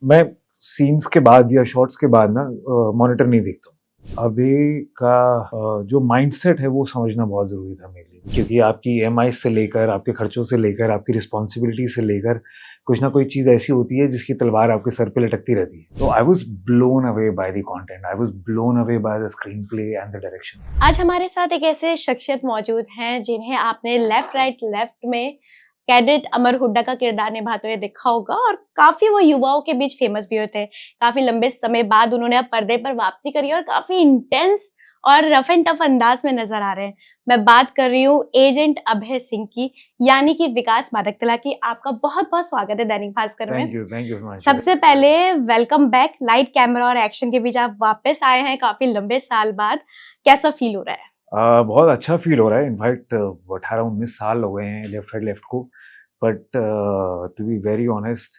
मैं सीन्स के बाद या शॉट्स के बाद ना मॉनिटर नहीं देखता हूँ। अभी का जो माइंडसेट है वो समझना बहुत ज़रूरी था मेरे लिए, क्योंकि आपकी ईएमआई से लेकर, आपके खर्चों से लेकर, आपकी रिस्पॉन्सिबिलिटी से लेकर कुछ ना कोई चीज़ ऐसी होती है जिसकी तलवार आपके सर पे लटकती रहती है। तो I was blown away by the content, I was blown away by the screenplay and the direction. आज हमारे साथ एक ऐसे शख्सियत मौजूद हैं जिन्हें आपने लेफ्ट राइट लेफ्ट में कैडेट अमर हुड्डा का किरदार निभाते हुए देखा होगा और काफी वो युवाओं के बीच फेमस भी हुए थे। काफी लंबे समय बाद उन्होंने अब पर्दे पर वापसी करी और काफी इंटेंस और रफ एंड टफ अंदाज में नजर आ रहे हैं। मैं बात कर रही हूँ एजेंट अभय सिंह की, यानी कि विकास मादकतला की। आपका बहुत बहुत स्वागत है दैनिक भास्कर में। Thank you Himanshu. सबसे पहले वेलकम बैक। लाइट कैमरा और एक्शन के बीच आप वापस आए हैं काफी लंबे साल बाद। कैसा फील हो रहा है? बहुत अच्छा फील हो रहा है। इनफैक्ट 18-19 साल हो गए हैं लेफ्ट राइट लेफ्ट को। But to be very honest,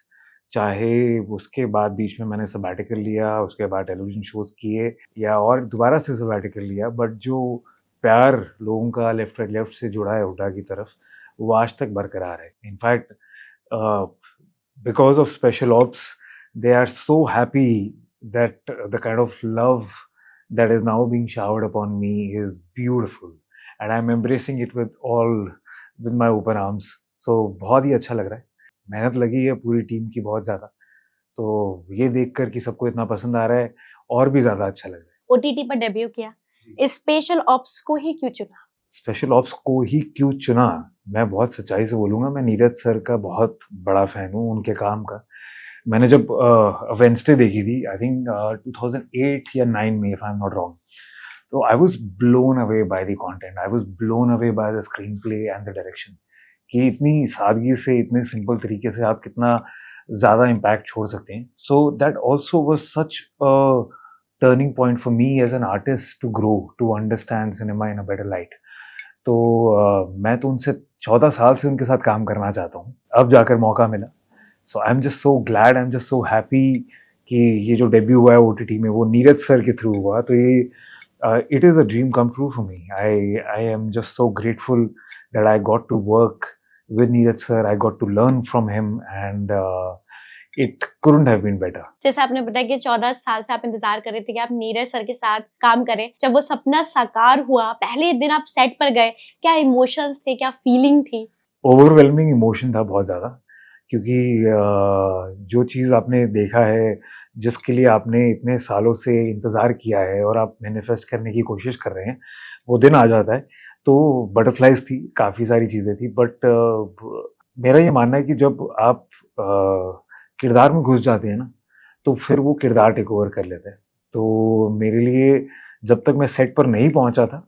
चाहे उसके बाद बीच में मैंने सबैटिकल लिया, उसके बाद टेलीविजन शोज किए या और दोबारा से सबैटिकल लिया, बट जो प्यार लोगों का लेफ्ट राइट लेफ्ट से जुड़ा है हुड्डा की तरफ, वो आज तक बरकरार है। In fact because of special ops, they are so happy that the kind of love that is now being showered upon me is beautiful, and I'm embracing it with my open arms. So बहुत ही अच्छा लग रहा है। मेहनत लगी है पूरी team की बहुत ज़्यादा, तो ये देखकर कि सबको इतना पसंद आ रहा है और भी ज़्यादा अच्छा लग रहा है। ओटीटी पर डेब्यू किया, स्पेशल ऑप्स को ही क्यों चुना? स्पेशल ऑप्स को ही क्यों चुना? मैं बहुत सच्चाई से बोलूँगा, मैं नीरज सर का बहुत बड़ा फ़ैन हूँ, उनके काम का। मैंने जब वेडनेसडे देखी थी, आई थिंक 2008 या 9 में, if I am not wrong, तो I was blown away by the content, I was blown away by the screenplay and the direction, कि इतनी सादगी से, इतने सिंपल तरीके से आप कितना ज़्यादा इम्पैक्ट छोड़ सकते हैं। So that also was such a turning point for me as an artist to grow, to understand cinema in a better light. तो मैं तो उनसे 14 साल से उनके साथ काम करना चाहता हूँ, अब जाकर मौका मिला। So I am just so glad, I am just so happy कि ये जो डेब्यू हुआ है ओटीटी में वो नीरज सर के थ्रू हुआ। तो ये it is a dream come true for me. I am just so grateful that I got to work with Neeraj sir. I got to learn from him, and it couldn't have been better. जैसे आपने बताया कि 14 साल से आप इंतजार कर रहे थे कि आप नीरज सर के साथ काम करें। जब वो सपना साकार हुआ, पहले दिन आप सेट पर गए, क्या इमोशंस थे, क्या फीलिंग थी? ओवरवेलमिंग इमोशन था बहुत ज़्यादा, क्योंकि जो चीज़ आपने देखा है, जिसके लिए आपने इतने सालों से इंतज़ार किया है और आप मैनिफेस्ट करने की कोशिश कर रहे हैं, वो दिन आ जाता है। तो बटरफ्लाइज़ थी, काफ़ी सारी चीज़ें थी, बट मेरा ये मानना है कि जब आप किरदार में घुस जाते हैं ना, तो फिर वो किरदार टेक ओवर कर लेता है। तो मेरे लिए जब तक मैं सेट पर नहीं पहुँचा था,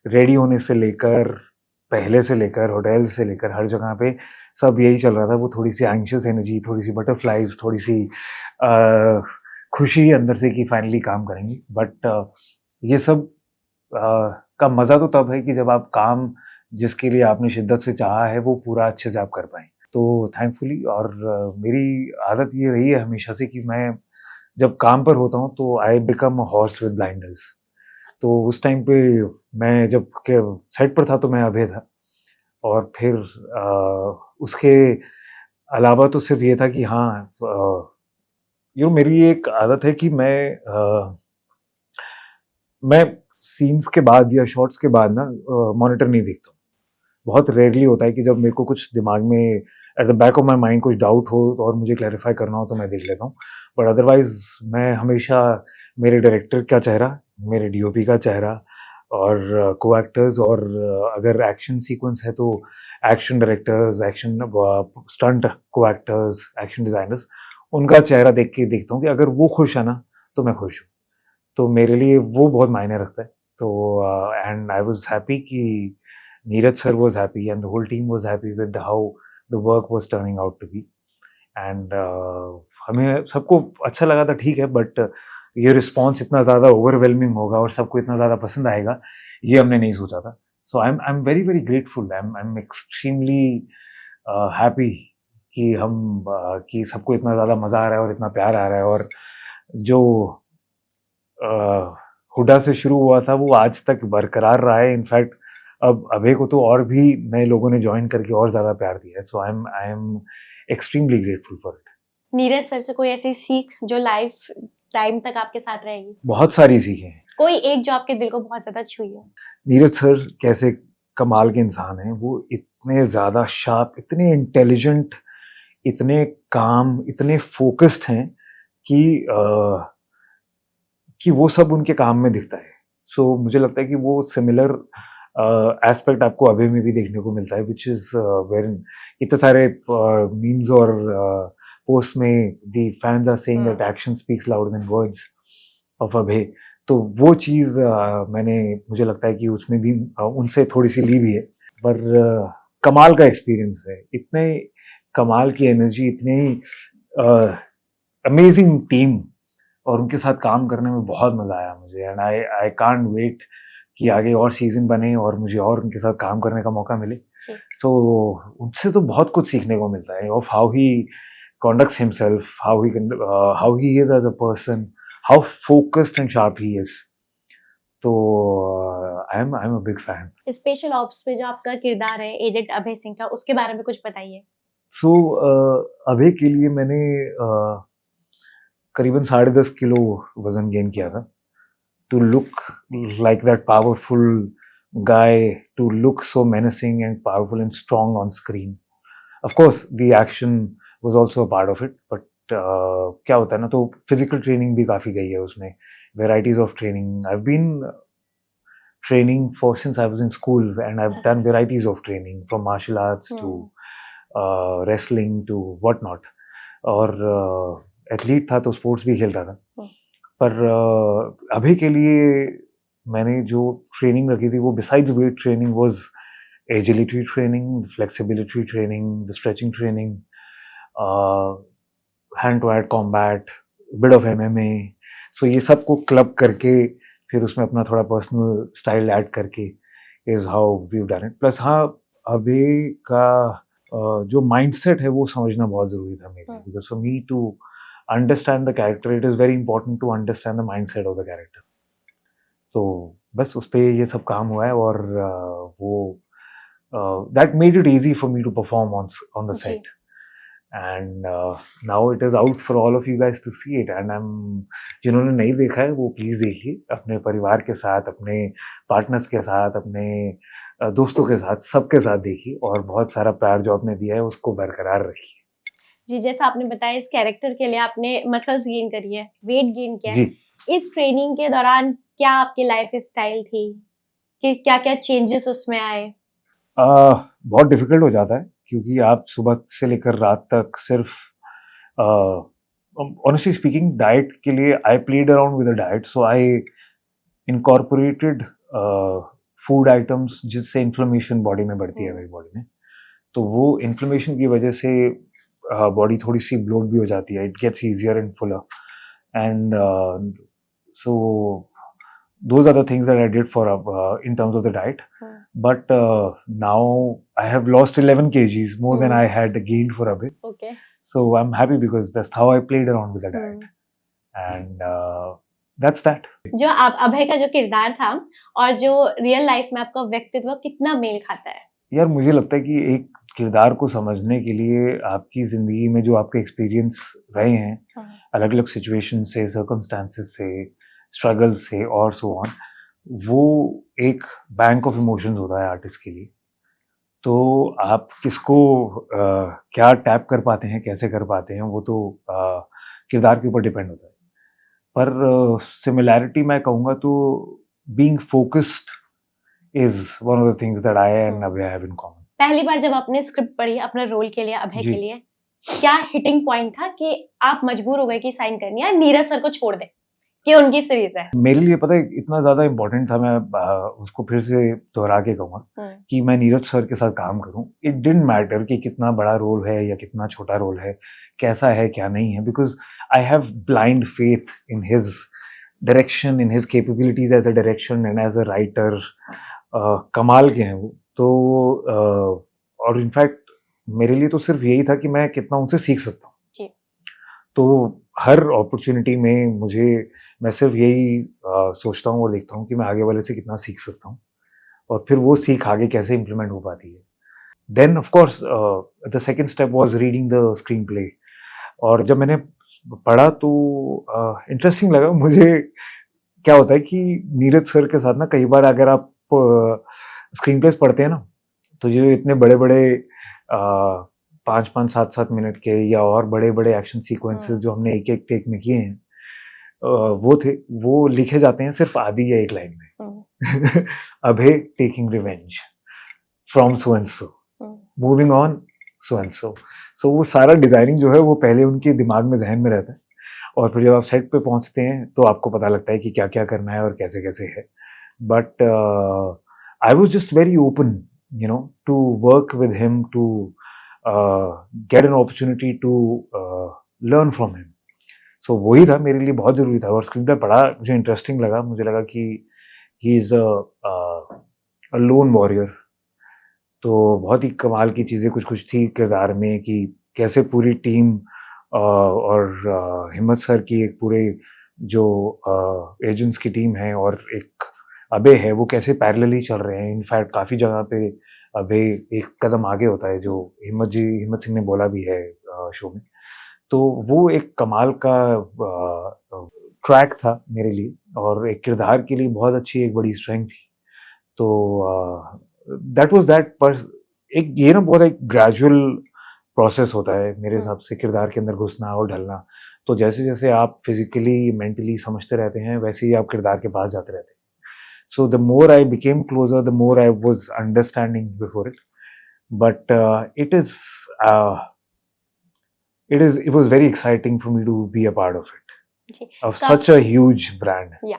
रेडी होने से लेकर, पहले से लेकर, होटल से लेकर हर जगह पे सब यही चल रहा था। वो थोड़ी-सी एंग्ज़ियस एनर्जी, थोड़ी-सी बटरफ्लाइज़, थोड़ी-सी अ, खुशी अंदर से कि फाइनली काम करेंगे। बट ये सब का मज़ा तो तब है कि जब आप काम जिसके लिए आपने शिद्दत से चाहा है, वो पूरा अच्छे से आप कर पाएँ। तो थैंकफुली, और मेरी आदत ये रही है हमेशा से कि मैं जब काम पर होता हूँ, तो I become a horse with blinders. तो उस टाइम पे मैं जब के सेट पर था तो मैं अभय था, और फिर उसके अलावा तो सिर्फ़ ये था कि हाँ, मेरी एक आदत है कि मैं सीन्स के बाद या शॉट्स के बाद ना मॉनिटर नहीं देखता हूँ। बहुत रेयरली होता है कि जब मेरे को कुछ दिमाग में at the back of my mind कुछ डाउट हो और मुझे क्लैरिफ़ाई करना हो तो मैं देख लेता हूँ। बट अदरवाइज़ मैं हमेशा मेरे डायरेक्टर का चेहरा, मेरे डीओपी का चेहरा, और को-एक्टर्स, और अगर एक्शन सीक्वेंस है तो action directors, action stunt co-actors, action designers, उनका चेहरा देख के देखता हूँ कि अगर वो खुश है ना, तो मैं खुश हूँ। तो मेरे लिए वो बहुत मायने रखता है। तो एंड आई वाज़ हैप्पी कि Neeraj sir was happy and the whole team was happy with how the work was turning out to be. And हमें सबको अच्छा लगा था, ठीक है, बट ये रिस्पॉन्स इतना ज़्यादा ओवरवेलमिंग होगा और सबको इतना ज़्यादा पसंद आएगा, ये हमने नहीं सोचा था। So I am very, very grateful, I am extremely happy कि कि सबको इतना ज़्यादा मज़ा आ रहा है और इतना प्यार आ रहा है, और जो हुडा से शुरू हुआ था वो आज तक बरकरार रहा है। इनफैक्ट अब अभय को तो और भी नए लोगों ने जॉइन करके और ज़्यादा प्यार दिया है। So I am extremely grateful for it. Neeraj sir से कोई ऐसी सीख जो लाइफ टाइम तक आपके साथ रहेगी? बहुत सारी सीखें हैं। कोई एक जो आपके दिल को बहुत ज़्यादा छुई हो? नीरज सर कैसे कमाल के इंसान हैं, वो इतने ज़्यादा शार्प, इतने इंटेलिजेंट, इतने काम, इतने फ़ोकस्ड हैं कि कि वो सब उनके काम में दिखता है। सो मुझे लगता है कि वो सिमिलर एस्पेक्ट आपको अभय में भी देखने को मिलता है, व्हिच इज़ वेरिन इतने सारे मीम्स और पोस्ट में the fans are saying that action speaks louder than words of Abhay. तो वो चीज़ मैंने मुझे लगता है कि उसमें भी उनसे थोड़ी-सी ली भी है। पर कमाल का एक्सपीरियंस है। इतने कमाल की एनर्जी, इतनी अमेजिंग टीम और उनके साथ काम करने में बहुत मज़ा आया मुझे and I I can't wait कि आगे और सीज़न बने और मुझे और उनके साथ काम करने का मौका मिले। जी। सो उनसे तो बहुत कुछ सीखने को मिलता है of how he conducts himself, how he is as a person, how focused and sharp he is. तो I'm a big fan. Special ops में जो आपका किरदार है एजेंट अभय सिंह का, उसके बारे में कुछ बताइए? So अभय के लिए मैंने करीबन 10.5 किलो वजन गेन किया था to look like that powerful guy, to look so menacing and powerful and strong on screen. Of course, the action was also a part of it, but क्या होता है ना, तो फिजिकल ट्रेनिंग भी काफ़ी गई है उसमें, varieties of training. I've been training for since I was in school and I've done varieties of training from martial arts to wrestling to whatnot. और एथलीट था तो स्पोर्ट्स भी खेलता था। पर अभी के लिए मैंने जो ट्रेनिंग रखी थी वो besides weight training was agility training, flexibility training, the stretching training, hand to hand combat, bit of MMA. So ये सब को क्लब करके फिर उसमें अपना थोड़ा पर्सनल स्टाइल ऐड करके is how we done it. Plus हाँ, अभी का जो माइंडसेट है वो समझना बहुत ज़रूरी था मेरे लिए, because for me to understand the character, it is very important to understand the mindset of the character. तो बस उस पे ये सब काम हुआ है और वो that made it easy for me to perform on the set. And now it is out for all of you guys to see it. And जिन्होंने नहीं देखा है वो प्लीज़ देखिए, अपने परिवार के साथ, अपने पार्टनर्स के साथ, अपने दोस्तों के साथ, सबके साथ देखिए और बहुत सारा प्यार जो आपने दिया है उसको बरकरार रखिए। जी, जैसा आपने बताया इस कैरेक्टर के लिए आपने मसल्स गेन करी है, वेट गेन किया है। जी। इस ट्रेनिंग के दौरान क्या आपकी लाइफ स्टाइल थी? कि क्या-क्या चेंजेस उसमें आए? बहुत डिफिकल्ट हो जाता है क्योंकि आप सुबह से लेकर रात तक सिर्फ ऑनेस्टली स्पीकिंग डाइट के लिए I played around with the diet, so I incorporated food items जिससे इन्फ्लेमेशन बॉडी में बढ़ती है मेरी बॉडी में। तो वो इन्फ्लेमेशन की वजह से बॉडी थोड़ी सी ब्लोट भी हो जाती है, it gets easier and fuller and so those are the things that I did for in terms of the diet. But now I have lost 11 kgs more than I had gained for a bit. Okay. So I'm happy because that's how I played around with the diet. And that's that. जो आप अभय का जो किरदार था और जो real life में आपका व्यक्तित्व कितना मेल खाता है? यार मुझे लगता है कि एक किरदार को समझने के लिए आपकी जिंदगी में जो आपके एक्सपीरियंस रहे हैं, अलग अलग सिचुएशन से, सर्कमस्टांसेस से, स्ट्रगल से और सो ऑन, वो एक बैंक ऑफ इमोशंस होता है आर्टिस्ट के लिए। तो आप किसको क्या टैप कर पाते हैं, कैसे कर पाते हैं, वो तो किरदार के ऊपर डिपेंड होता है। पर सिमिलैरिटी मैं कहूँगा तो being focused is one of the things that I and Abhay have in common. पहली बार जब आपने स्क्रिप्ट पढ़ी अपने रोल के लिए, अभय के लिए, क्या हिटिंग पॉइंट था कि आप मजबूर हो गए कि साइन करनी है, नीरज सर को छोड़ दे कि उनकी सीरीज है? मेरे लिए पता है इतना ज्यादा इम्पोर्टेंट था, मैं उसको फिर से दोहरा के कहूँगा कि मैं नीरज सर के साथ काम करूँ। इट डिडंट मैटर कि कितना बड़ा रोल है या कितना छोटा रोल है, कैसा है क्या नहीं है, because I have blind faith in his direction, in his capabilities as a direction and as a writer. कमाल के हैं वो तो। और इनफैक्ट मेरे लिए तो सिर्फ यही था कि मैं कितना उनसे सीख सकता हूँ। तो हर अपॉर्चुनिटी में मैं सिर्फ यही सोचता हूँ और देखता हूँ कि मैं आगे वाले से कितना सीख सकता हूँ और फिर वो सीख आगे कैसे इम्प्लीमेंट हो पाती है। Then of course the second step was reading the screenplay. और जब मैंने पढ़ा तो इंटरेस्टिंग लगा मुझे। क्या होता है कि नीरज सर के साथ ना कई बार अगर आप स्क्रीन प्लेस पढ़ते हैं ना, तो जो इतने बड़े-बड़े 5-5, 7-7 मिनट के या और बड़े-बड़े एक्शन सीक्वेंसेस जो हमने एक-एक टेक में किए हैं, वो लिखे जाते हैं सिर्फ आधी या एक लाइन में। Abhay taking revenge from so and so, moving on so and so. So वो सारा डिजाइनिंग जो है वो पहले उनके दिमाग में, जहन में रहता है, और फिर जब आप सेट पे पहुंचते हैं तो आपको पता लगता है कि क्या क्या करना है और कैसे कैसे है। But I was just very open, you know, to work with him, to get an opportunity to learn from him. So वही था मेरे लिए बहुत ज़रूरी था, और स्क्रीन प्ले पढ़ा, मुझे इंटरेस्टिंग लगा, मुझे लगा कि he is a loan warrior. तो बहुत ही कमाल की चीज़ें कुछ कुछ थी किरदार में, कि कैसे पूरी टीम और हिम्मत सर की एक पूरे जो एजेंट्स की टीम है और एक अबे है, वो कैसे पैरेलली चल रहे हैं। इनफैक्ट काफ़ी जगह पे अबे एक कदम आगे होता है, जो हिम्मत सिंह ने बोला भी है शो में। तो वो एक कमाल का ट्रैक था मेरे लिए, और एक किरदार के लिए बहुत अच्छी एक बड़ी स्ट्रेंथ थी। तो दैट वाज़ दैट। पर एक ये ना बहुत एक ग्रेजुअल प्रोसेस होता है मेरे हिसाब से, किरदार के अंदर घुसना और ढलना। तो जैसे-जैसे आप फिज़िकली, मेंटली समझते रहते हैं, वैसे ही आप किरदार के पास जाते रहते हैं। So the more I became closer, the more I was understanding before it. But uh, it was very exciting for me to be a part of it, ji, of such a huge brand. या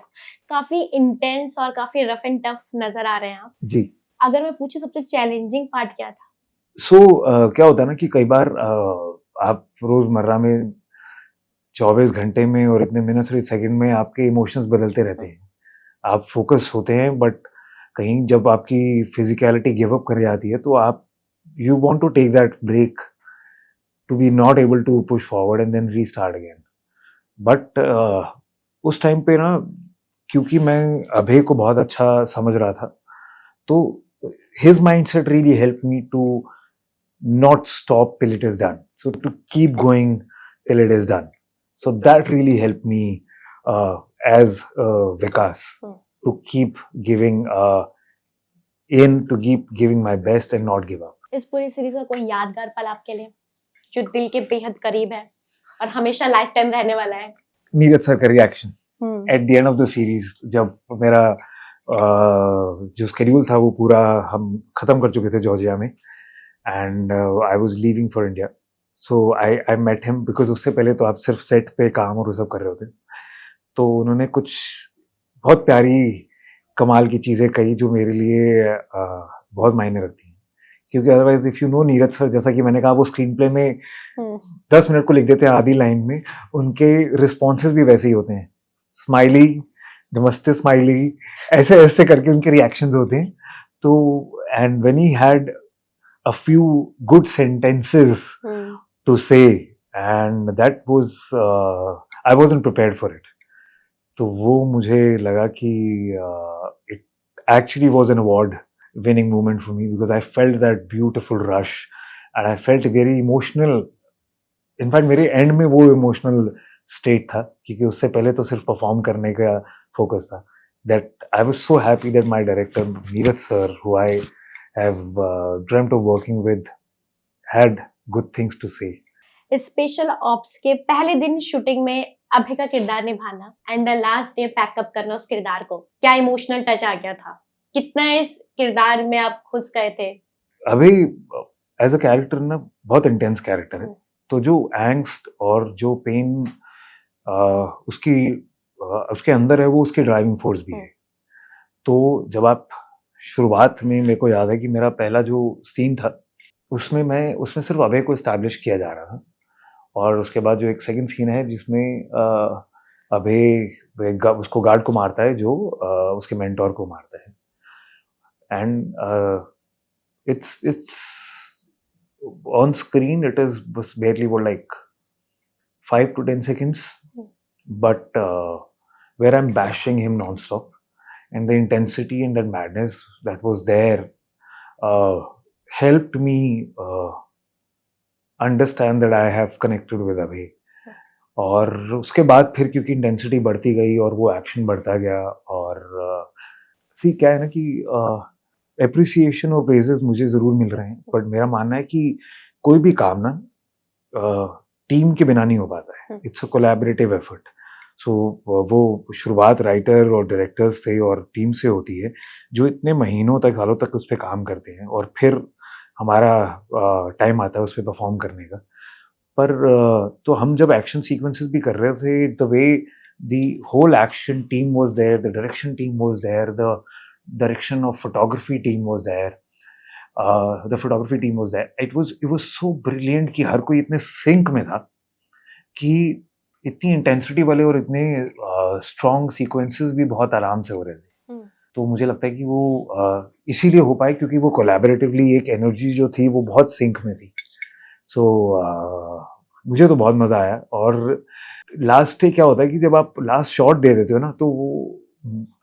काफी intense और काफी rough and tough नजर आ रहे हैं आप। जी। अगर मैं पूछूं सबसे चैलेंजिंग पार्ट क्या था? So क्या होता है ना कि कई बार आप रोजमर्रा में 24 घंटे में और इतने मिनट और सेकंड में आपके इमोशंस बदलते रहते हैं। आप फोकस होते हैं, बट कहीं जब आपकी फिजिकलिटी गिव अप कर जाती है, तो आप you want to take that break to be not able to push forward and then restart again. But उस टाइम पे ना, क्योंकि मैं अभय को बहुत अच्छा समझ रहा था, तो his mindset really help me to not stop till it is done, so to keep going till it is done. So that really helped me as Vikas, to keep giving to keep giving my best and not give up. इस पूरी series का कोई यादगार पल आपके लिए जो दिल के बेहद करीब है और हमेशा लाइफ टाइम रहने वाला है? नीरज सर का reaction at the end of the series, जब मेरा जो स्केड्यूल था वो पूरा हम खत्म कर चुके थे जॉर्जिया में, and I was leaving for India. So I met him, because उससे पहले तो आप सिर्फ सेट पे काम और वो सब कर रहे होते। तो उन्होंने कुछ बहुत प्यारी कमाल की चीज़ें कही जो मेरे लिए बहुत मायने रखती हैं। क्योंकि otherwise if you know Neeraj sir, जैसा कि मैंने कहा, वो स्क्रीन प्ले में 10 मिनट को लिख देते हैं आधी लाइन में, उनके रिस्पॉन्सेज भी वैसे ही होते हैं, स्माइली, नमस्ते स्माइली, ऐसे ऐसे करके उनके रिएक्शंस होते हैं। तो and when he had a few good sentences to say, and that was I wasn't prepared for it. तो वो मुझे लगा कि it actually was an award winning moment for me, because I felt that beautiful rush and I felt very emotional. In fact मेरे and में वो emotional state था, क्योंकि उससे पहले तो सिर्फ परफॉर्म करने का फोकस था। That I was so happy that my director Neeraj sir, who I have dreamt of working with, had good things to say. Special ops के पहले दिन शूटिंग में अभय का किरदार निभाना and the last day pack up करना उस किरदार को, क्या इमोशनल टच आ गया था? कितना इस किरदार में आप खुश गए थे? अभय एज अ कैरेक्टर ना बहुत इंटेंस कैरेक्टर है, तो जो एंग्स्ट और जो पेन उसके अंदर है, वो उसकी ड्राइविंग फोर्स भी है। तो जब आप शुरुआत में, मेरे को याद है कि मेरा पहला जो सीन था, उसमें सिर्फ अभय को एस्टैब्लिश किया जा रहा था, और उसके बाद जो एक सेकंड सीन है जिसमें अभय उसको गार्ड को मारता है, जो उसके मेंटोर को मारता है, and it's on screen it is barely what, like 5 to 10 seconds, but where I'm bashing him non-stop, and the intensity and that madness that was there helped me understand that I have connected with Abhay. और उसके बाद फिर क्योंकि intensity बढ़ती गई और वो action बढ़ता गया, और सी क्या है ना कि एप्रिसिएशन और प्रेजेस मुझे ज़रूर मिल रहे हैं, बट मेरा मानना है कि कोई भी काम ना टीम के बिना नहीं हो पाता है। It's a collaborative effort. So वो शुरुआत राइटर और डायरेक्टर्स से और टीम से होती है, जो इतने महीनों तक, सालों तक उस पर काम करते हैं, और फिर हमारा टाइम आता है उस पर परफॉर्म करने का। पर तो हम जब एक्शन सीक्वेंसेस भी कर रहे थे, the way the whole action team was there, the direction team was there, the direction of photography team was there, the photography team was there, it was so brilliant कि हर कोई इतने sink में था कि इतनी इंटेंसिटी वाले और इतने स्ट्रॉन्ग सीक्वेंसेस भी बहुत आराम से हो रहे थे। तो मुझे लगता है कि वो इसीलिए हो पाए क्योंकि वो कोलैबोरेटिवली एक एनर्जी जो थी वो बहुत सिंक में थी। सो मुझे तो बहुत मज़ा आया। और लास्ट डे क्या होता है कि जब आप लास्ट शॉट दे देते हो ना, तो वो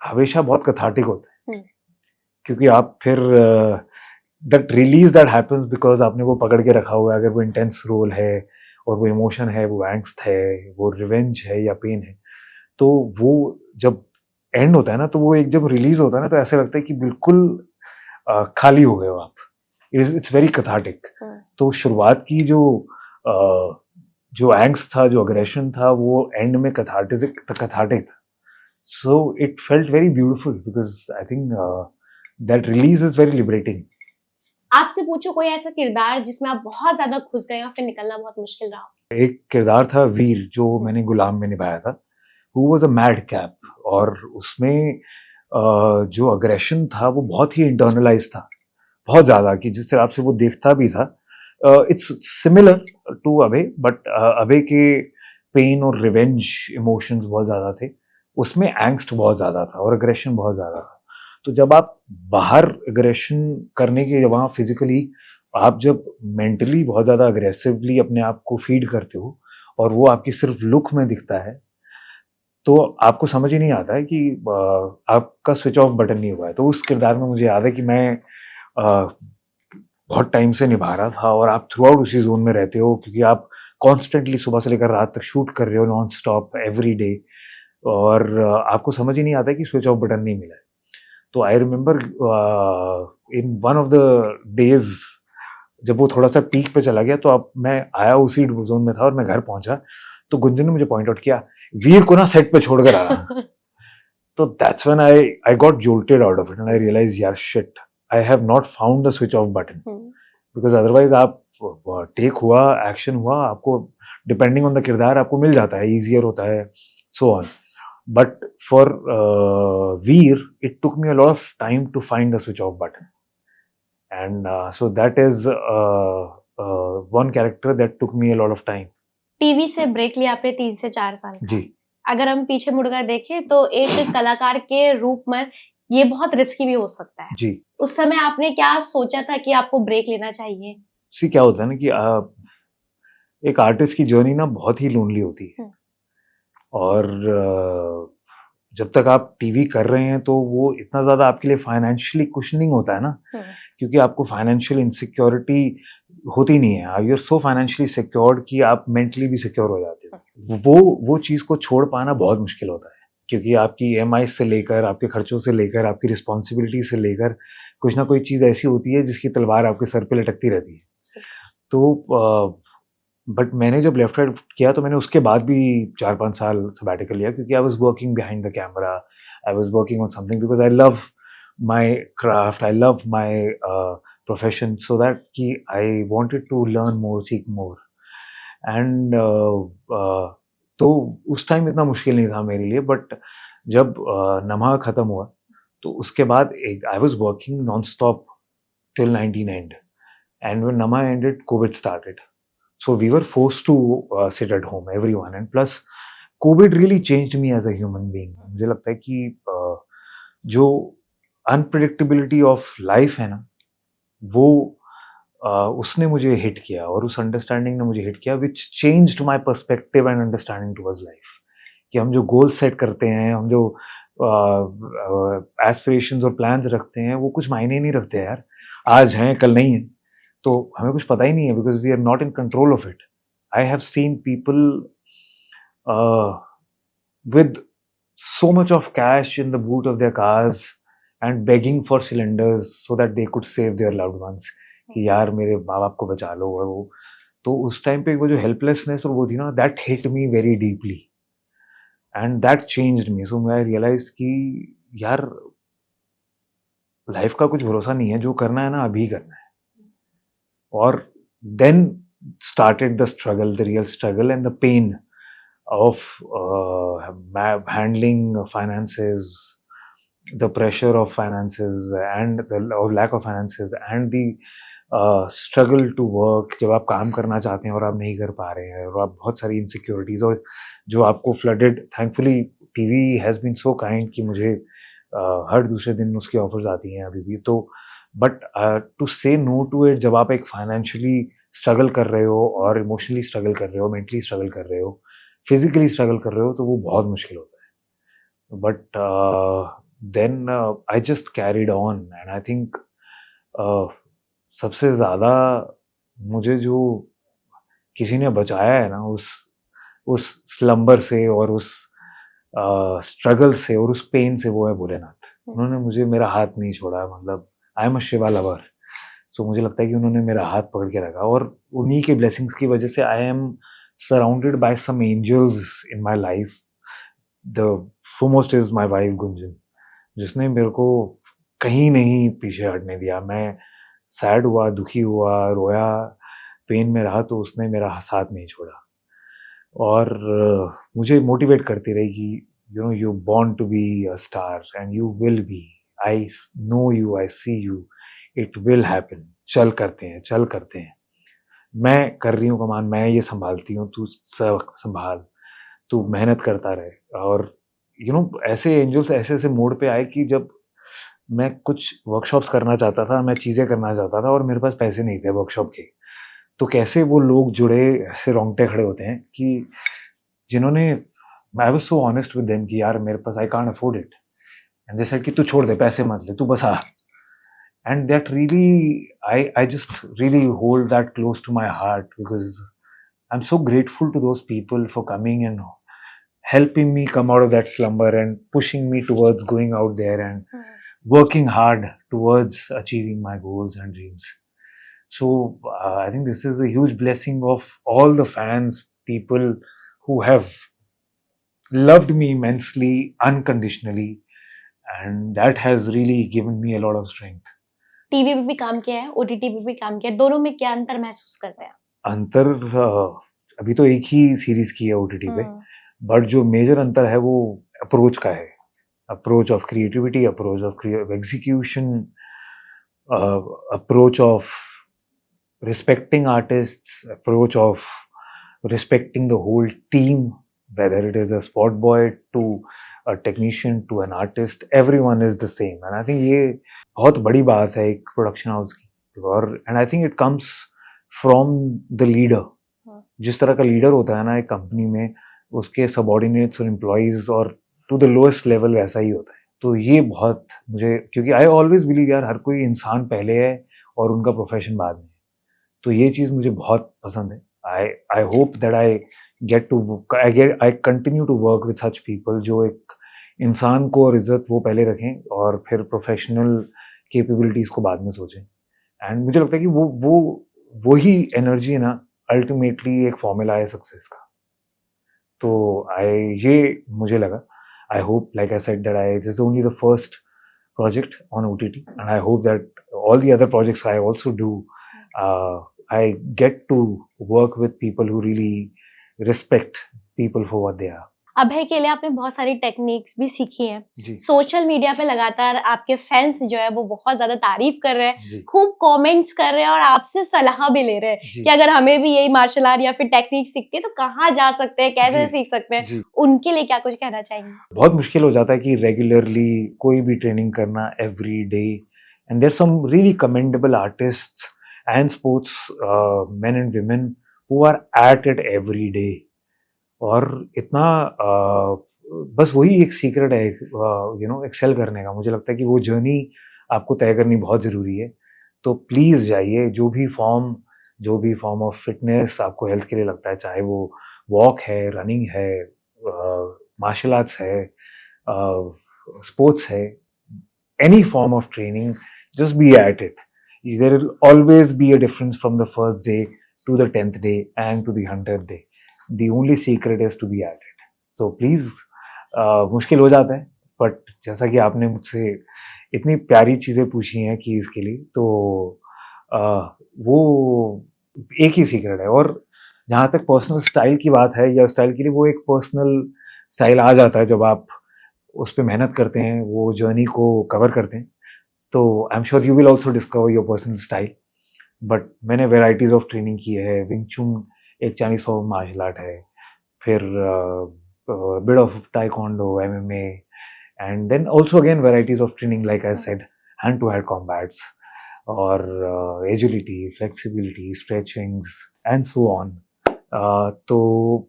हमेशा बहुत कथार्टिक होता है, क्योंकि आप फिर that release that happens because आपने वो पकड़ के रखा हुआ है। अगर वो इंटेंस रोल है और वो इमोशन है, वो एंग्स्ट है, वो रिवेंज है या पेन है, तो वो जब एंड होता है ना, तो वो एक जब रिलीज होता है ना, तो ऐसा लगता है कि बिल्कुल खाली हो गए हो आप। It's very cathartic. तो शुरुआत की जो एंग्स्ट था, जो अग्रेशन था, वो एंड में कथार्टिक था। So it felt very beautiful because I think that release is very liberating. आपसे पूछो कोई ऐसा किरदार जिसमें आप बहुत ज्यादा घुस गए और फिर निकलना बहुत मुश्किल रहा हो। एक किरदार था वीर, जो मैंने गुलाम में निभाया था। Who was a mad cap, और उसमें जो अग्रेशन था वो बहुत ही इंटरनलाइज था, बहुत ज़्यादा, कि जिस हिसाब से वो देखता भी था। It's similar to Abhay, but Abhay के पेन और रिवेंज इमोशंस बहुत ज़्यादा थे, उसमें एंग्स्ट बहुत ज़्यादा था और अग्रेशन बहुत ज़्यादा था। तो जब आप बाहर अग्रेशन करने के, वहाँ फिजिकली आप जब मेंटली बहुत ज़्यादा अग्रेसिवली अपने आप को फीड करते हो और वो आपकी सिर्फ लुक में दिखता है, तो आपको समझ ही नहीं आता है कि आपका स्विच ऑफ बटन नहीं हुआ है। तो उस किरदार में मुझे याद है कि मैं बहुत टाइम से निभा रहा था, और आप थ्रू आउट उसी जोन में रहते हो, क्योंकि आप कॉन्स्टेंटली सुबह से लेकर रात तक शूट कर रहे हो, नॉन स्टॉप एवरी डे, और आपको समझ ही नहीं आता है कि स्विच ऑफ बटन नहीं मिला है। तो I remember in one of the days जब वो थोड़ा सा पीक पे चला गया, तो अब मैं आया उसी जोन में था और मैं घर पहुंचा, तो गुंजन ने मुझे पॉइंट आउट किया, वीर को ना सेट पे छोड़कर आ रहा। तो that's when I got jolted out of it and I realize, यार shit, I have not found the switch off button. Because otherwise आप टेक हुआ, एक्शन हुआ, आपको डिपेंडिंग ऑन द किरदार आपको मिल जाता है, ईजियर होता है, so on. But for Veer it took me a lot of time to find the switch off button, and so that is one character that took me a lot of time. TV से break लिया आपने 3 से 4 साल का। जी अगर हम पीछे मुड़कर देखें तो एक कलाकार के रूप में ये बहुत रिस्की भी हो सकता है। जी। उस समय आपने क्या सोचा था कि आपको ब्रेक लेना चाहिए? सी क्या होता है ना कि एक आर्टिस्ट की जर्नी ना बहुत ही लोनली होती है, और जब तक आप टीवी कर रहे हैं तो वो इतना ज़्यादा आपके लिए फाइनेंशियली कुशनिंग होता है ना, क्योंकि आपको फाइनेंशियल इनसिक्योरिटी होती नहीं है। You are so financially secured कि आप मेंटली भी सिक्योर हो जाते हो। वो चीज़ को छोड़ पाना बहुत मुश्किल होता है, क्योंकि आपकी EMI से लेकर, आपके खर्चों से लेकर, आपकी रिस्पॉन्सिबिलिटी से लेकर, कुछ ना कोई चीज़ ऐसी होती है जिसकी तलवार आपके सर पे लटकती रहती है। तो बट मैंने जब लेफ्ट राइट किया तो मैंने उसके बाद भी 4-5 साल सबैटिकल लिया, क्योंकि I was working behind the camera, I was working on something because I love my craft, I love my profession, so that कि I wanted to learn more, seek more. And तो उस time इतना मुश्किल नहीं था मेरे लिए, but जब नमा खत्म हुआ तो उसके बाद एक आई was working non stop till 19 and, and when Nama ended, COVID started. So we were forced to sit at home, everyone. And plus, COVID really changed me as a human being. मुझे लगता है कि जो unpredictability of life है ना, वो उसने मुझे हिट किया, और उस अंडरस्टैंडिंग ने मुझे हिट किया, which changed my perspective and understanding towards life. कि हम जो गोल सेट करते हैं, हम जो एस्पिरेशंस और प्लान्स रखते हैं, वो कुछ मायने नहीं रखते यार। आज हैं कल नहीं है। तो हमें कुछ पता ही नहीं है because we are not in control of it. I have seen people with so much of cash in the boot of their cars and begging for cylinders so that they could save their loved ones. कि यार मेरे माँ बाप को बचा लो. और वो तो उस टाइम पे वो जो हेल्पलेसनेस और वो थी ना, that hit me very deeply and that changed me. So मैं रियलाइज कि यार लाइफ का कुछ भरोसा नहीं है, जो करना है ना अभी करना है. और then started the struggle, the real struggle and the pain of handling finances, the pressure of finances and the lack of finances and the struggle to work. जब आप काम करना चाहते हैं और आप नहीं कर पा रहे हैं और आप बहुत सारी इनसिक्योरिटीज और जो आपको flooded. Thankfully TV has been so kind कि मुझे हर दूसरे दिन उसकी ऑफर्स आती हैं अभी भी. तो बट टू से नो टू इट, जब आप एक फाइनेंशियली स्ट्रगल कर रहे हो और इमोशनली स्ट्रगल कर रहे हो, मेंटली स्ट्रगल कर रहे हो, फिजिकली स्ट्रगल कर रहे हो, तो वो बहुत मुश्किल होता है. But then I just carried on and I think सबसे ज़्यादा मुझे जो किसी ने बचाया है ना उस स्लम्बर से और उस स्ट्रगल से और उस पेन से, वो है भोलेनाथ. उन्होंने मुझे मेरा हाथ नहीं छोड़ा. मतलब I am a Shiva lover. So मुझे लगता है कि उन्होंने मेरा हाथ पकड़ के रखा और उन्हीं के ब्लेसिंग्स की वजह से I am surrounded by some angels in my life. The foremost is my wife Gunjan, जिसने मेरे को कहीं नहीं पीछे हटने दिया. मैं सैड हुआ, दुखी हुआ, रोया, पेन में रहा, तो उसने मेरा साथ नहीं छोड़ा. और मुझे मोटिवेट करती रही कि you know you born to be a star and you will be. I know you, I see you, it will happen. चल करते हैं. मैं कर रही हूँ कमान, मैं ये संभालती हूँ, तू सब संभाल, तू मेहनत करता रहे. और यू नो ऐसे एंजल्स ऐसे मोड़ पे आए कि जब मैं कुछ वर्कशॉप्स करना चाहता था, मैं चीज़ें करना चाहता था और मेरे पास पैसे नहीं थे वर्कशॉप के, तो कैसे वो लोग जुड़े, ऐसे रोंगटे खड़े होते हैं कि जिन्होंने, I was so honest with them कि यार मेरे पास, I can't afford it, and they said कि तू छोड़ दे, पैसे मत ले, तू बस आ. And that really, I just really hold that close to my heart because I'm so grateful to those people for coming and helping me come out of that slumber and pushing me towards going out there and working hard towards achieving my goals and dreams. So I think this is a huge blessing of all the fans, people who have loved me immensely, unconditionally, and that has really given me a lot of strength. TV पे भी काम किया है, OTT पे भी काम किया है, दोनों में क्या अंतर महसूस करते हैं? अंतर अभी तो एक ही सीरीज की है ओटीटी पे, बट जो मेजर अंतर है वो अप्रोच का है. Approach of creativity, approach of execution, approach of respecting artists, approach of respecting the whole team, whether it is a spot boy to a technician to an artist, everyone is the same. And I think ये बहुत बड़ी बात है एक production house की. और and I think it comes from the leader. जिस तरह का लीडर होता है ना एक कंपनी में, उसके सबॉर्डिनेट्स और एम्प्लॉयज और टू द लोएस्ट लेवल वैसा ही होता है. तो ये बहुत मुझे, क्योंकि आई ऑलवेज बिलीव यार हर कोई इंसान पहले है और उनका प्रोफेशन बाद में. तो ये चीज़ मुझे बहुत पसंद है. I hope that I continue to work with such people जो एक इंसान को और इज्जत वो पहले रखें और फिर प्रोफेशनल कैपेबिलिटीज को बाद में सोचें. एंड मुझे लगता है कि वो ही एनर्जी है ना अल्टीमेटली एक फॉर्मूला है सक्सेस का. तो ये मुझे लगा. I hope, like I said, that this is only the first project on OTT, and I hope that all the other projects I also do, I get to work with people who really respect people for what they are. अभय के लिए आपने बहुत सारी techniques भी सीखी हैं. जी. Social media पे लगातार आपके फैंस जो है वो बहुत ज्यादा तारीफ कर रहे हैं, जी. खूब कमेंट्स कर रहे हैं और आपसे सलाह भी ले रहे हैं जी. कि अगर हमें भी यही मार्शल आर्ट या फिर टेक्निक सीखते हैं तो कहाँ जा सकते हैं, कैसे जी. सीख सकते हैं. जी. उनके लिए क्या कुछ कहना चाहेंगे? बहुत मुश्किल हो जाता है कि रेगुलरली कोई भी ट्रेनिंग करना every day. And there some really commendable artists and sportsmen and women who are at it every day. और इतना बस वही एक सीक्रेट है एक्सेल करने का. मुझे लगता है कि वो जर्नी आपको तय करनी बहुत ज़रूरी है. तो प्लीज़ जाइए, जो भी फॉर्म ऑफ फिटनेस आपको हेल्थ के लिए लगता है, चाहे वो वॉक है, रनिंग है, मार्शल आर्ट्स है, स्पोर्ट्स है, any form of training, just be at it. There will always be a difference from the first day to the 10th day and to the 100th day. The only secret is to be at it. So please, मुश्किल हो जाता है, but जैसा कि आपने मुझसे इतनी प्यारी चीज़ें पूछी हैं कि इसके लिए, तो वो एक ही सीक्रेट है। और जहाँ तक पर्सनल स्टाइल की बात है, या स्टाइल के लिए, वो एक पर्सनल स्टाइल आ जाता है जब आप उस पे मेहनत करते हैं, वो जर्नी को कवर करते हैं। तो I am sure you will also discover your personal style. But मैंने वैराइटीज़ ऑफ ट्रेनिंग की है। विंग चुन एक चाइनीज़ फॉर्म मार्शल आर्ट है, फिर bit of taekwondo, MMA, and then also again varieties of training like I said, hand to hand combats और agility, flexibility, stretchings and so on. तो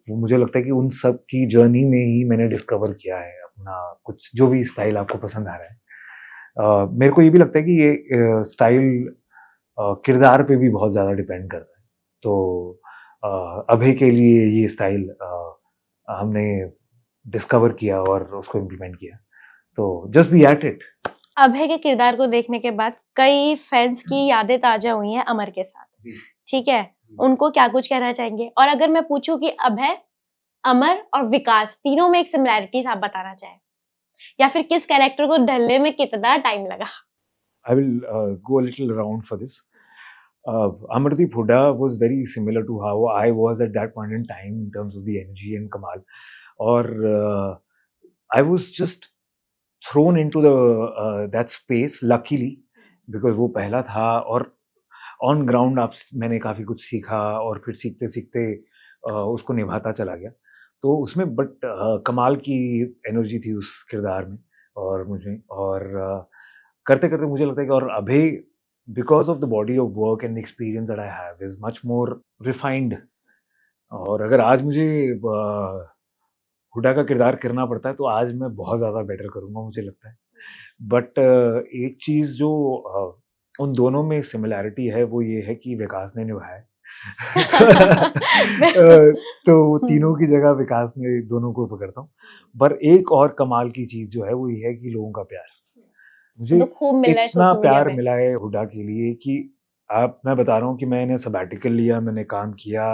मुझे लगता है कि उन सब की जर्नी में ही मैंने डिस्कवर किया है अपना कुछ, जो भी स्टाइल आपको पसंद आ रहा है। मेरे को ये भी लगता है कि ये स्टाइल किरदार पे भी बहुत ज़्यादा डिपेंड करता है। तो अभय के लिए ये स्टाइल हमने डिस्कवर किया और उसको इम्प्लीमेंट किया। तो जस्ट बी एट इट। अभय के किरदार को देखने के बाद कई फैंस की यादें ताजा हुई हैं अमर के साथ, ठीक है? उनको क्या कुछ कहना चाहेंगे? और अगर मैं पूछूं कि अभय, अमर और विकास तीनों में एक सिमिलैरिटीज आप बताना चाहें, या फिर किस कैरेक्टर को ढलने में कितना टाइम लगा? I will go a little around for this. Amardeep Huda was very similar to how I was at that point in time in terms of the energy and Kamal. Or I was just thrown into the that space luckily because वो पहला था, और on ground आप मैंने काफ़ी कुछ सीखा, और फिर सीखते सीखते उसको निभाता चला गया। तो उसमें बट कमाल की एनर्जी थी उस किरदार में और मुझे, और करते करते मुझे लगता है कि और अभी because of the body of work and experience that I have is much more refined. और अगर आज मुझे हुडा का किरदार करना पड़ता है तो आज मैं बहुत ज़्यादा बेटर करूँगा, मुझे लगता है। बट एक चीज़ जो उन दोनों में सिमिलैरिटी है वो ये है कि विकास ने निभाया है। तो तीनों की जगह विकास ने दोनों को पकड़ता हूँ। पर एक और कमाल की चीज़ जो है वो ये है कि लोगों का प्यार। मुझे तो खूब मिल रहा है इतना सोशल मीडिया प्यार पे। मिला है हुडा के लिए कि मैं बता रहा हूँ कि मैंने सबैटिकल लिया, मैंने काम किया,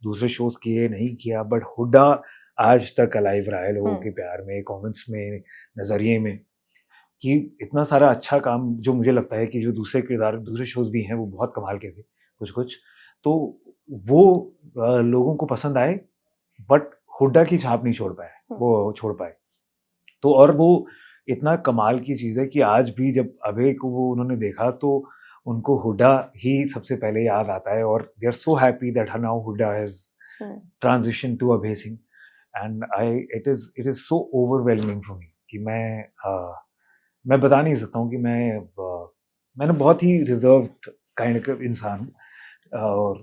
दूसरे शोज़ किए, नहीं किया, बट हुडा आज तक अलाइव रहा है लोगों के प्यार में, कमेंट्स में, नज़रिए में, कि इतना सारा अच्छा काम जो मुझे लगता है कि जो दूसरे किरदार, दूसरे शोज़ भी हैं वो बहुत कमाल के थे कुछ-कुछ, तो वो लोगों को पसंद आए, बट हुड्डा की छाप नहीं छोड़ पाए, वो छोड़ पाए। तो और वो इतना कमाल की चीज़ है कि आज भी जब अभय को वो उन्होंने देखा तो उनको हुड्डा ही सबसे पहले याद आता है, और they are so happy that now Hooda has transition to Abhay Singh, and it is so overwhelming for me कि मैं बता नहीं सकता हूँ कि मैंने बहुत ही रिजर्व्ड काइंड का इंसान हूँ, और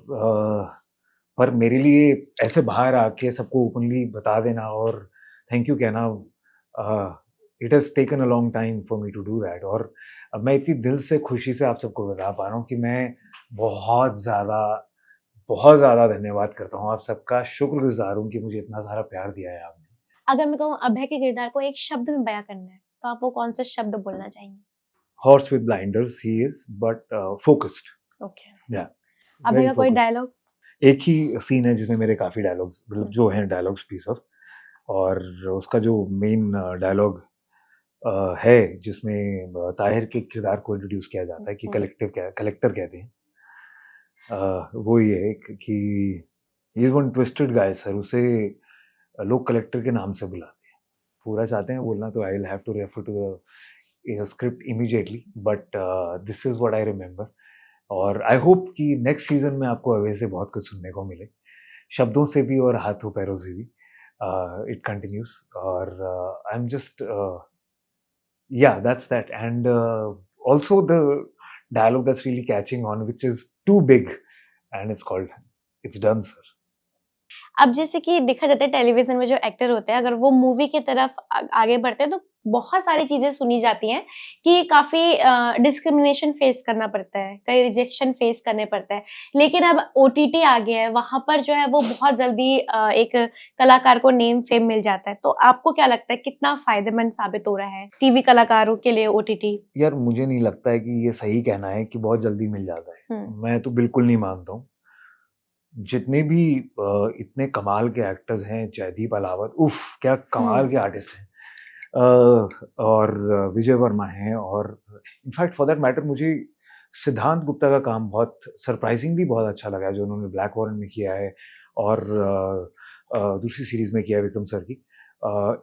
पर मेरे लिए ऐसे बाहर आके सबको ओपनली बता देना और थैंक यू कहना, it has taken a long time for me to do that. और अब मैं इतनी दिल से खुशी से आप सबको बता पा रहा हूँ कि मैं बहुत ज़्यादा धन्यवाद करता हूँ, आप सबका शुक्रगुज़ार हूँ कि मुझे इतना सारा प्यार दिया है आपने। अगर मैं कहूँ अभय के किरदार को एक शब्द में बयां करना है, तो आप वो कौन सा शब्द बोलना चाहेंगे? Horse with blinders he is, but focused. Okay. या अभय वेरी का कोई फोकस्ड। डायलॉग? एक ही सीन है जिसमें मेरे काफ़ी डायलॉग्स, मतलब जो हैं डायलॉग्स पीस ऑफ, और उसका जो मेन डायलॉग है जिसमें ताहिर के किरदार को इंट्रोड्यूस किया जाता है कि कलेक्टर कहते हैं, वो ये है कि he is one twisted guy sir, उसे लोग कलेक्टर के नाम से बुलाते हैं। पूरा चाहते हैं बोलना तो I will have to refer to the script immediately, but this is what I remember. और आई होप कि नेक्स्ट सीज़न में आपको अभय से बहुत कुछ सुनने को मिले, शब्दों से भी और हाथों पैरों से भी। इट कंटिन्यूज़, और आई am just yeah, that's that. And also the dialogue that's really catching on, which is too big, and it's called "It's Done, Sir." अब जैसे कि देखा जाता है टेलीविजन में जो एक्टर होते हैं, अगर वो मूवी की तरफ आगे बढ़ते हैं तो बहुत सारी चीज़ें सुनी जाती हैं कि काफ़ी डिस्क्रिमिनेशन फेस करना पड़ता है, कई रिजेक्शन फेस करने पड़ता है। लेकिन अब ओटीटी आ गया है, वहाँ पर जो है वो बहुत जल्दी एक कलाकार को नेम फेम मिल जाता है। तो आपको क्या लगता है कितना फ़ायदेमंद साबित हो रहा है टीवी कलाकारों के लिए ओटीटी? यार मुझे नहीं लगता है कि ये सही कहना है कि बहुत जल्दी मिल जाता है। हुँ, मैं तो बिल्कुल नहीं मानता हूँ। जितने भी इतने कमाल के एक्टर्स हैं, जयदीप अलावत, उफ़! क्या हुँ, कमाल के आर्टिस्ट हैं। और विजय वर्मा हैं, और इनफैक्ट फॉर दैट मैटर मुझे सिद्धांत गुप्ता का काम बहुत सरप्राइज़िंगली बहुत अच्छा लगा है, जो उन्होंने ब्लैक वॉरेन में किया है और दूसरी सीरीज़ में किया है विक्रम सर की।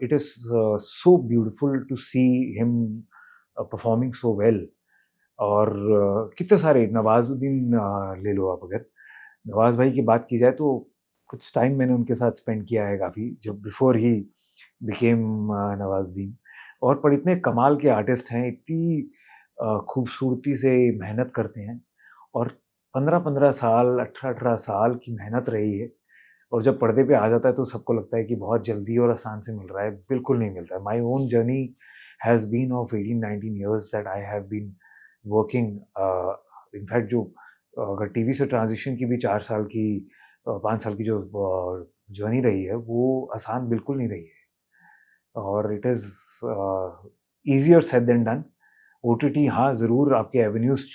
It is so beautiful to see him performing so well. और कितने सारे नवाज़ुद्दीन ले लो आप अगर। नवाज़ भाई की बात की जाए तो कुछ टाइम मैंने उनके साथ स्पेंड किया है काफ़ी, जब बिफ़ोर ही बिकेम नवाज़ुद्दीन। और पर इतने कमाल के आर्टिस्ट हैं, इतनी खूबसूरती से मेहनत करते हैं, और 15-15 साल, 18-18 साल की मेहनत रही है, और जब पर्दे पे आ जाता है तो सबको लगता है कि बहुत जल्दी और आसान से मिल रहा है, बिल्कुल नहीं मिलता है। My own journey has been of 18-19 years that I have been working. In fact जो अगर टीवी से ट्रांज़िशन की भी 4 साल की 5 साल की जो जर्नी रही है, वो आसान बिल्कुल नहीं रही है। और it is easier said than done. OTT हाँ, ज़रूर आपके एवेन्यूज़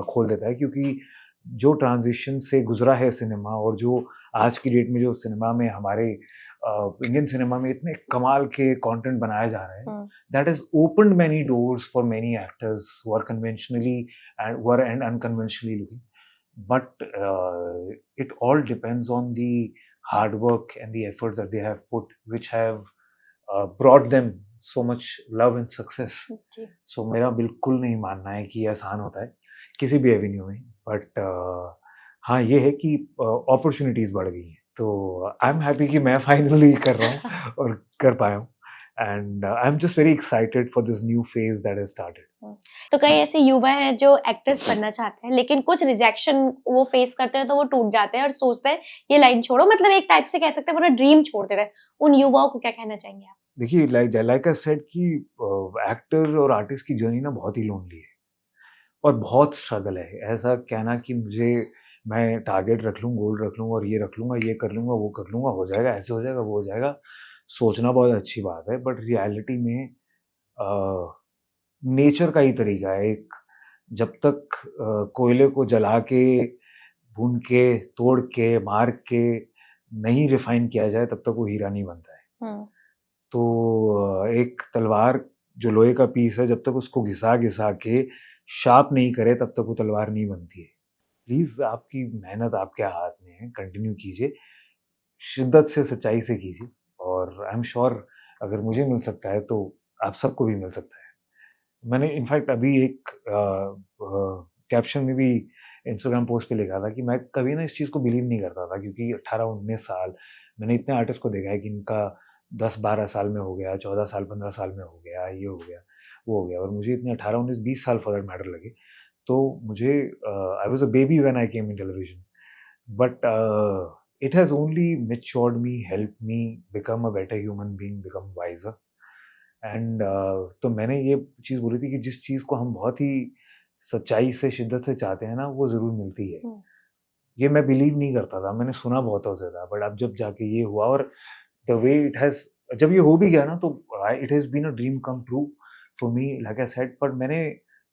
खोल देता है, क्योंकि जो ट्रांज़िशन से गुज़रा है सिनेमा, और जो आज की डेट में जो सिनेमा में हमारे इंडियन सिनेमा में इतने कमाल के कंटेंट बनाए जा रहे हैं, hmm. That has opened many doors for many actors who are conventionally and who are and unconventionally looking. But it all depends on the hard work and the efforts that they have put, which have brought them so much love and success. जी। So मेरा बिल्कुल नहीं मानना है कि ये आसान होता है किसी भी एवेन्यू में, बट हाँ, ये है कि अपॉर्चुनिटीज़ बढ़ गई हैं। तो आई एम हैप्पी कि मैं फाइनली कर रहा हूँ और कर पाया हूँ, and I am just very excited for this new phase that has started. Hmm. तो कई ऐसे युवा हैं जो एक्टर्स बनना चाहते हैं, लेकिन कुछ रिजेक्शन वो फेस करते हैं तो वो टूट जाते हैं और सोचते हैं ये लाइन छोड़ो, मतलब एक टाइप से कह सकते हैं पूरा ड्रीम छोड़ दे रहे हैं। उन युवाओं को क्या कहना चाहेंगे आप? देखिए, लाइक आई सेड कि एक्टर और आर्टिस्ट की जर्नी ना बहुत ही लोनली है, और बहुत स्ट्रगल है। ऐसा कहना कि मुझे मैं टारगेट रख लूँ, गोल रख लूँ और ये रख लूँगा, ये कर लूँगा, वो कर लूँगा, हो जाएगा, ऐसे हो जाएगा, वो हो जाएगा, सोचना बहुत अच्छी बात है, बट रियलिटी में अ, नेचर का ही तरीका है एक। जब तक कोयले को जला के, भून के, तोड़ के, मार के नहीं रिफाइन किया जाए, तब तक वो हीरा नहीं बनता है। हुँ, तो एक तलवार जो लोहे का पीस है, जब तक उसको घिसा-घिसा के शार्प नहीं करे, तब तक वो तलवार नहीं बनती है। प्लीज़, आपकी मेहनत आपके हाथ में है, कंटिन्यू कीजिए, शिद्दत से, सच्चाई से कीजिए, और आई एम श्योर अगर मुझे मिल सकता है, तो आप सबको भी मिल सकता है। मैंने इनफैक्ट अभी एक कैप्शन में भी इंस्टाग्राम पोस्ट पे लिखा था कि मैं कभी ना इस चीज़ को बिलीव नहीं करता था, क्योंकि 18-19 साल मैंने इतने आर्टिस्ट को देखा है कि इनका 10-12 साल में हो गया, 14 साल, 15 साल में हो गया, ये हो गया, वो हो गया, और मुझे इतने 18-19-20 साल फॉर दैट मैटर लगे। तो मुझे I was a baby when I came in television, but it has only matured me, helped me become a better human being, become wiser. And तो मैंने ये चीज़ बोली थी कि जिस चीज़ को हम बहुत ही सच्चाई से, शिद्दत से चाहते हैं ना, वो ज़रूर मिलती है। हुँ, ये मैं बिलीव नहीं करता था, मैंने सुना बहुतों से था, बट अब जब जाके ये हुआ, और द वे इट हैज़, जब ये हो भी गया ना, तो it has been a dream come true for me, like I said, but मैंने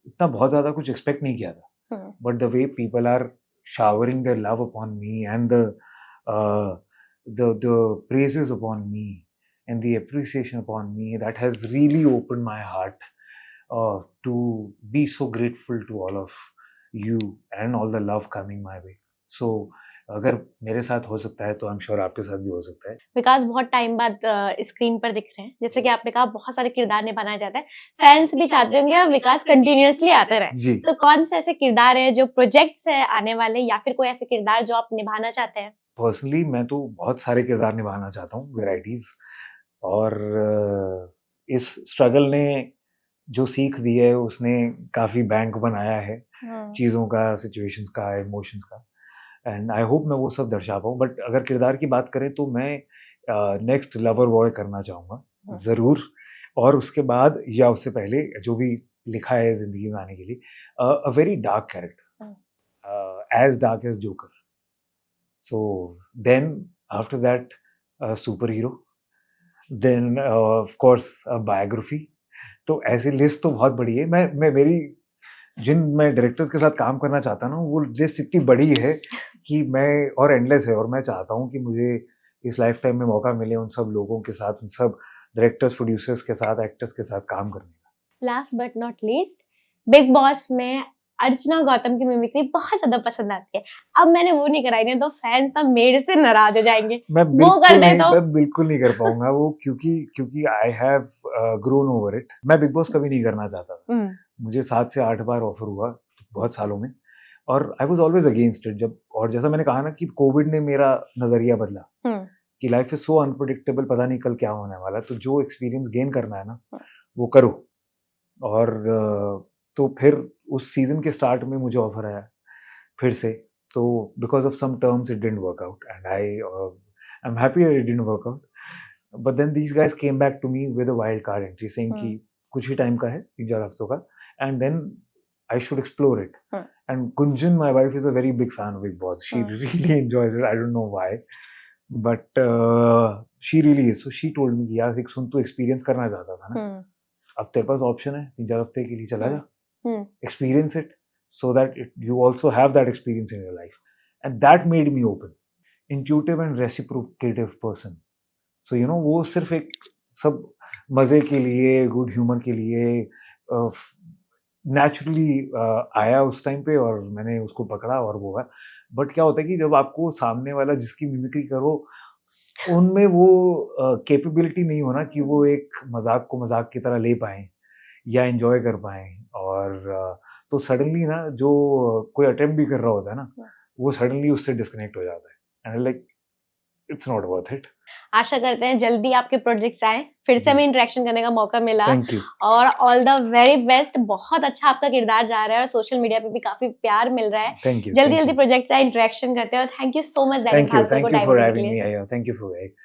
इतना बहुत ज़्यादा कुछ एक्सपेक्ट नहीं किया था। हुँ। But the way people are showering their love upon me, and uh, the praises upon me, and the appreciation upon me, that has really opened my heart to be so grateful to all of you and all the love coming my way. So अगर मेरे साथ हो सकता है, तो I am sure आपके साथ भी हो सकता है। विकास बहुत टाइम बाद स्क्रीन पर दिख रहे हैं। जैसे कि आपने कहा बहुत सारे किरदार निभाना चाहते हैं। फैन्स भी चाहते होंगे अब विकास कंटिन्यूअसली आते रहें। जी, तो कौन से ऐसे किरदार हैं जो प्रोजेक्ट्स हैं आने वाले या फिर कोई ऐसे किरदार जो आप निभाना चाहते हैं? पर्सनली मैं तो बहुत सारे किरदार निभाना चाहता हूँ, हुँ, वैराइटीज़, और इस स्ट्रगल ने जो सीख दी है, उसने काफ़ी बैंक बनाया है हुँ, चीज़ों का, सिचुएशंस का, इमोशंस का, एंड आई होप मैं वो सब दर्शा पाऊँ। बट अगर किरदार की बात करें, तो मैं नेक्स्ट लवर बॉय करना चाहूँगा, हुँ, ज़रूर। और उसके बाद या उससे पहले जो भी लिखा है ज़िंदगी में आने के लिए, a very dark character, as dark as joker. So then after that, a superhero, then of course a biography। तो ऐसी लिस्ट तो बहुत बड़ी है। मैं मेरी जिन मैं डायरेक्टर्स के साथ काम करना चाहता हूँ ना, वो लिस्ट इतनी बड़ी है कि मैं और एंडलेस है, और मैं चाहता हूँ कि मुझे इस लाइफ टाइम में मौका मिले उन सब लोगों के साथ, उन सब डायरेक्टर्स, प्रोड्यूसर्स के साथ, एक्टर्स के साथ काम करने का। Last but not least, big boss में अर्चना गौतम की मिमिक्री बहुत ज्यादा पसंद आती है। अब मैंने वो नहीं कराई, नहीं तो फैंस ना मेरे से नाराज हो जाएंगे। वो कर दे तो मैं बिल्कुल नहीं कर पाऊंगा वो, क्योंकि I have grown over it. मैं बिग बॉस कभी नहीं करना चाहता था। मुझे 7 से 8 बार ऑफर हुआ बहुत सालों में, और I was always against it. जब, और जैसा मैंने कहा ना कि कोविड ने मेरा नजरिया बदला कि लाइफ इज सो अनप्रेडिक्टेबल, पता नहीं कल क्या होने वाला है। तो जो एक्सपीरियंस गेन करना है ना, वो करो। और तो फिर उस सीजन के स्टार्ट में मुझे ऑफर आया फिर से, तो because of some terms it didn't work out, and I am happy it didn't work out. But then these guys came back to me with a wild card entry saying कि कुछ ही time का है, 3-4 हफ्तों का, and then I should explore it. And Gunjan, my wife, is a very big fan of Big Boss. She really enjoys it. I don't know why, but she really is. So she told me, यार एक सुन, तू experience करना चाहता था ना, अब तेरे पास option है, 3-4 हफ्ते के लिए चला जा, experience it, so that you also have that experience in your life. And that made me open, intuitive and reciprocative person. So you know, वो सिर्फ एक सब मजे के लिए, गुड ह्यूमर के लिए नेचुरली आया उस टाइम पे, और मैंने उसको पकड़ा और वो है। बट क्या होता है कि जब आपको सामने वाला जिसकी मिमिक्री करो, उनमें वो कैपेबिलिटी नहीं होना कि वो एक मजाक को मजाक की तरह ले पाएं या एंजॉय कर पाएं, और तो सडनली ना जो कोई अटेम्प्ट भी कर रहा होता है ना, वो सडनली उससे डिस्कनेक्ट हो जाता है, and like it's not worth it. आशा करते हैं जल्दी आपके प्रोजेक्ट्स आए, फिर से हमें इंटरेक्शन करने का मौका मिला। Thank you. और ऑल द वेरी बेस्ट। बहुत अच्छा आपका किरदार जा रहा है और सोशल मीडिया पे भी काफी प्यार मिल रहा है। Thank you. जल्दी जल्दी प्रोजेक्ट्स आए, इंटरेक्शन करते हैं, और thank you so much Dainik Bhaskar को टाइम देने के लिए। Thank you for